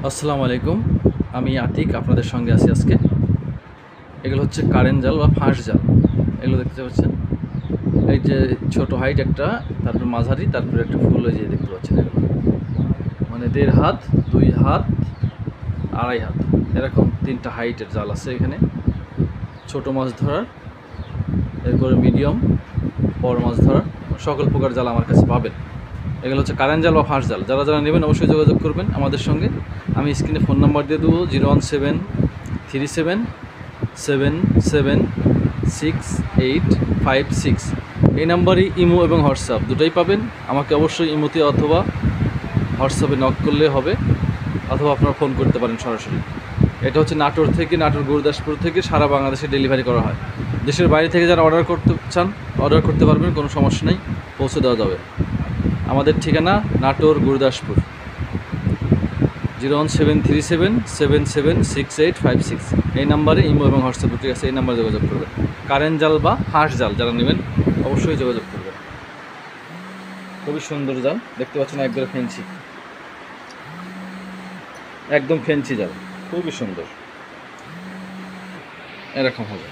আসসালামু আলাইকুম, আমি আতিক আপনাদের সঙ্গে আছি আজকে। এগুলো হচ্ছে কারেন্ট জাল বা ফাঁস জাল। এগুলো দেখতে পাচ্ছেন, এই যে ছোট হাইট একটা, তারপর মাঝারি, তারপরে একটা ফুল, এই যে দেখতে পাচ্ছেন। এগুলো মানে 1.5 হাত, 2 হাত, 2.5 হাত, এরকম 3টা হাইটের জাল আছে এখানে। ছোট মাছ ধরার, এরপরে মিডিয়াম, বড় মাছ ধরার, সকল প্রকার জাল আমার কাছে পাবেন। এগুলো হচ্ছে কারেন্ট জাল বা ফাঁস জাল। যারা যারা নেবেন অবশ্যই যোগাযোগ করবেন আমাদের সঙ্গে। আমি স্ক্রিনে ফোন নাম্বার দিয়ে দেবো 01737776856। এই নাম্বারই ইমো এবং হোয়াটসঅ্যাপ দুটোই পাবেন। আমাকে অবশ্যই ইমোতে অথবা হোয়াটসঅ্যাপে নক করলে হবে, অথবা আপনারা ফোন করতে পারেন সরাসরি। এটা হচ্ছে নাটোর থেকে, নাটোর গুরুদাসপুর থেকে সারা বাংলাদেশে ডেলিভারি করা হয়। দেশের বাইরে থেকে যারা অর্ডার করতে চান অর্ডার করতে পারবেন, কোনো সমস্যা নেই, পৌঁছে দেওয়া যাবে। আমাদের ঠিকানা নাটোর গুরুদাসপুর। 01737776856। এই নাম্বারে ইমো এবং হোয়াটসঅ্যাপ দুটি আছে, এই নাম্বারে যোগাযোগ করবেন। কারেন্ট জাল বা হাঁস জাল যারা নেবেন অবশ্যই যোগাযোগ করবেন। খুবই সুন্দর জাল, দেখতে পাচ্ছেন, একদম ফেন্সি, একদম ফেন্সি জাল, খুবই সুন্দর, এরকম হবে।